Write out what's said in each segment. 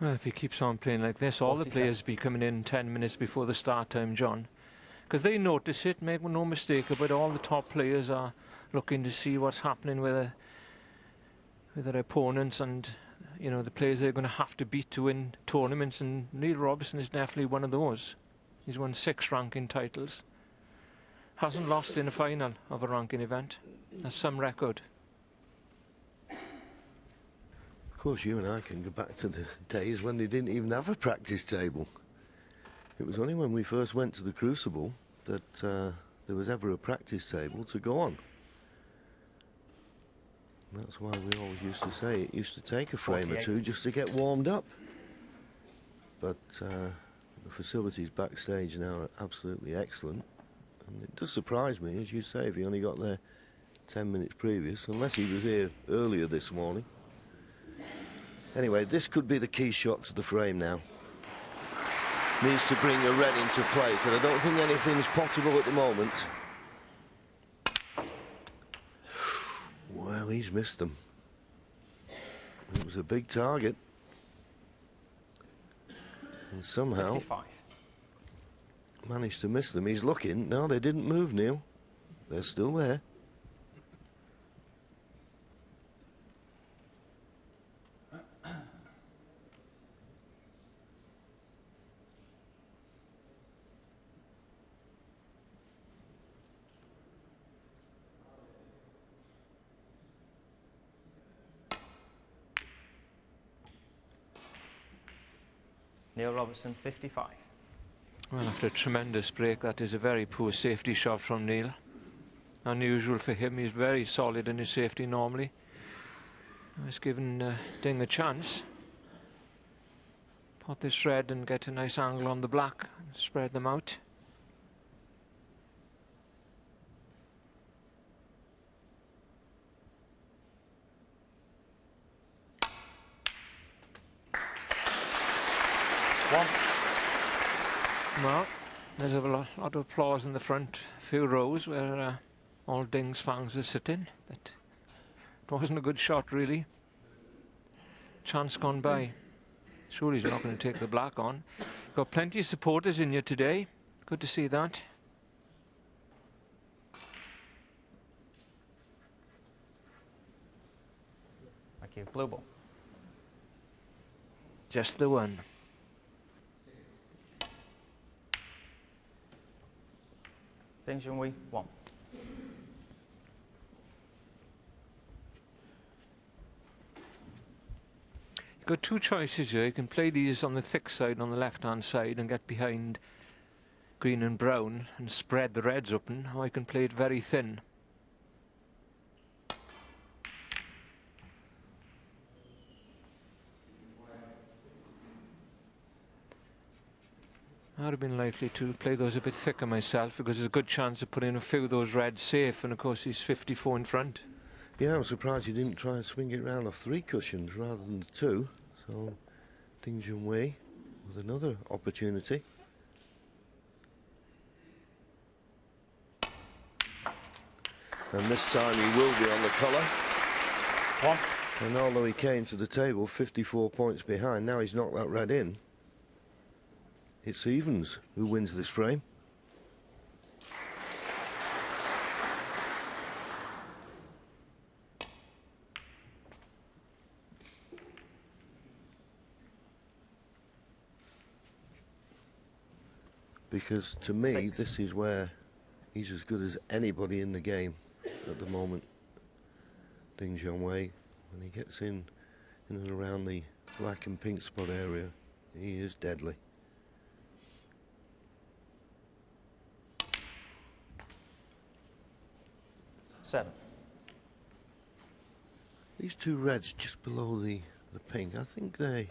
Well, if he keeps on playing like this, all the 47. players be coming in 10 minutes before the start time, John. Because they notice it, make no mistake about it, all the top players are looking to see what's happening with their opponents and, you know, the players they're going to have to beat to win tournaments, and Neil Robertson is definitely one of those. He's won 6 ranking titles. Hasn't lost in a final of a ranking event. That's some record. Of course, you and I can go back to the days when they didn't even have a practice table. It was only when we first went to the Crucible that there was ever a practice table to go on. And that's why we always used to say it used to take a frame 48. or two just to get warmed up. But the facilities backstage now are absolutely excellent. And it does surprise me, as you say, if he only got there 10 minutes previous, unless he was here earlier this morning. Anyway, this could be the key shot to the frame now. Needs to bring a red into play, because I don't think anything's possible at the moment. Well, he's missed them. It was a big target. And somehow 55. managed to miss them. He's looking. No, they didn't move, Neil. They're still there. Neil Robertson, 55. Well, after a tremendous break, that is a very poor safety shot from Neil. Unusual for him. He's very solid in his safety normally. He's given Ding a chance. Pot this red and get a nice angle on the black and spread them out. Well, there's a lot of applause in the front few rows where all Ding's fans are sitting. But it wasn't a good shot, really. Chance gone by. Surely he's not going to take the black on. Got plenty of supporters in here today. Good to see that. Thank you. Blue ball. Just the one. Junhui, 1. You've got 2 choices here. You can play these on the thick side, on the left-hand side, and get behind green and brown and spread the reds open, or I can play it very thin. I'd have been likely to play those a bit thicker myself, because there's a good chance of putting a few of those reds safe, and of course he's 54 in front. Yeah, I'm surprised he didn't try and swing it round off 3 cushions rather than the 2. So, Ding Junhui with another opportunity. And this time he will be on the colour. 1. And although he came to the table 54 points behind, now he's knocked that red in. It's Evans who wins this frame. Because to me, 6. this is where he's as good as anybody in the game at the moment. Ding Junhui, when he gets in and around the black and pink spot area, he is deadly. Seven. These 2 reds just below the pink, I think they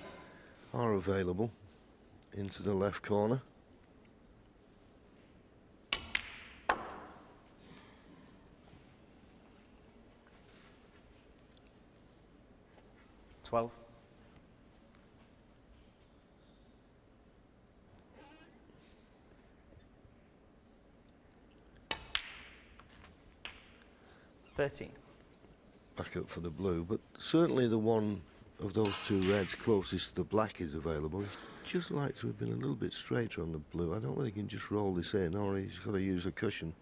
are available into the left corner. $12. $13. Back up for the blue, but certainly the one of those two reds closest to the black is available. He'd just like to have been a little bit straighter on the blue. I don't think he can just roll this in, or he's got to use a cushion.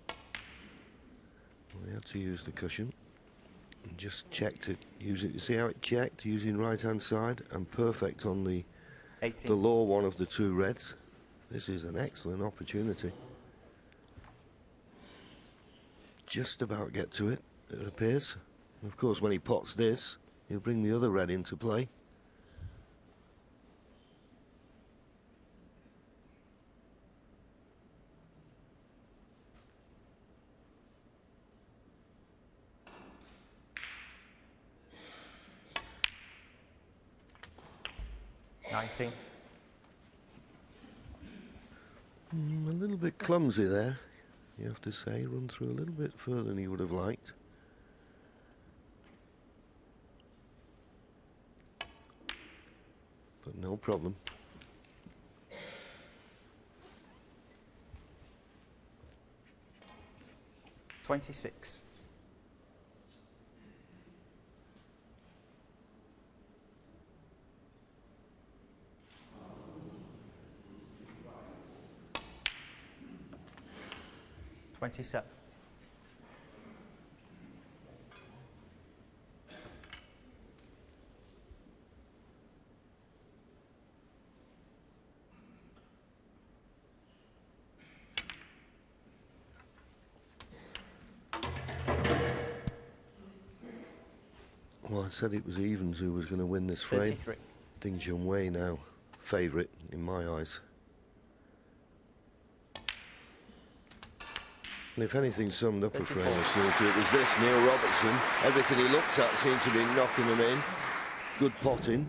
Well, he had to use the cushion and just checked it. Use it. You see how it checked using right hand side and perfect on the 18. the low one of the two reds. This is an excellent opportunity. Just about get to it, it appears. And of course, when he pots this, he'll bring the other red into play. A little bit clumsy there, you have to say. Run through a little bit further than he would have liked. But no problem. $26. $27. Well, I said it was Evans who was going to win this frame. 33. I think Junhui now favourite in my eyes. And if anything summed up a frame of snooker, it was this. Neil Robertson, everything he looked at seemed to be knocking them in. Good potting.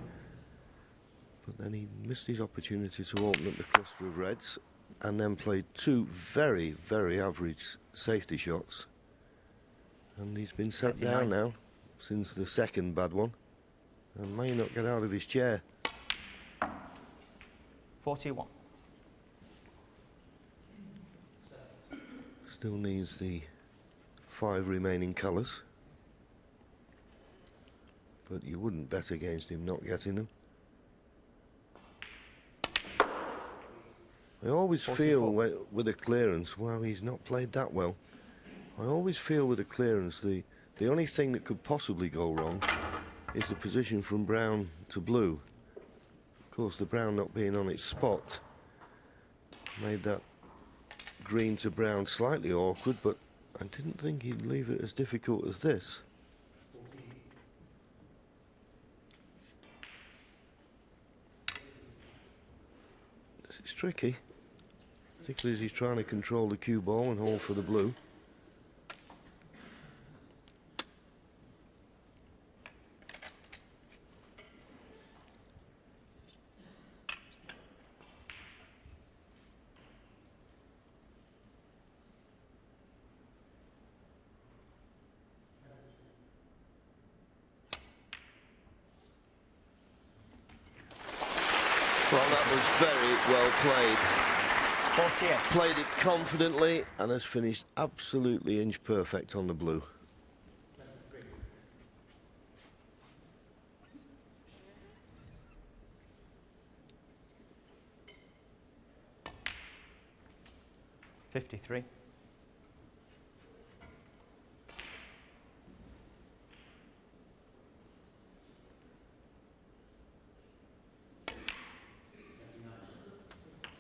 But then he missed his opportunity to open up the cluster of reds and then played two very, very average safety shots. And he's been set 39. down now since the second bad one and may not get out of his chair. 41. Still needs the 5 remaining colours, but you wouldn't bet against him not getting them. I always 44. feel with a clearance, well, he's not played that well. I always feel with a clearance the only thing that could possibly go wrong is the position from brown to blue. Of course, the brown not being on its spot made that green to brown slightly awkward, but I didn't think he'd leave it as difficult as this. This is tricky, particularly as he's trying to control the cue ball and hold for the blue. Well, that was very well played. 48. Played it confidently and has finished absolutely inch perfect on the blue. $53.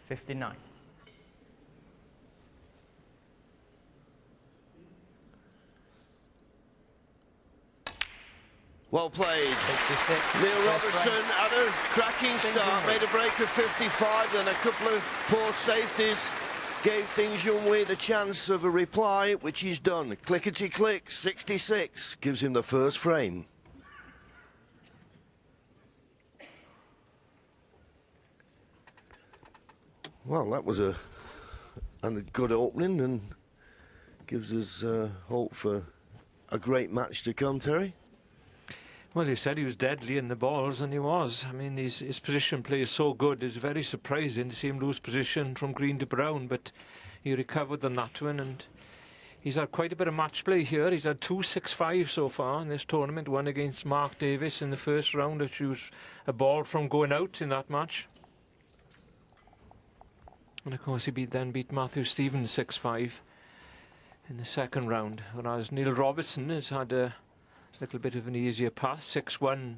$59. Well played. 66. Neil Robertson had a cracking start, made a break of 55, then a couple of poor safeties gave Ding Junhui the chance of a reply, which he's done. Clickety-click, 66, gives him the first frame. Well, that was a good opening and gives us hope for a great match to come, Terry. Well, you said he was deadly in the balls, and he was. I mean, his position play is so good. It's very surprising to see him lose position from green to brown, but he recovered on that one, and He's had quite a bit of match play here. He's had 2 6-5 so far in this tournament. One against Mark Davis in the first round, which was a ball from going out in that match. And of course he then beat Matthew Stevens 6-5 in the second round. Whereas Neil Robertson has had a little bit of an easier path, 6-1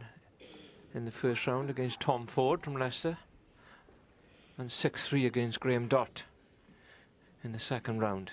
in the first round against Tom Ford from Leicester. And 6-3 against Graham Dott in the second round.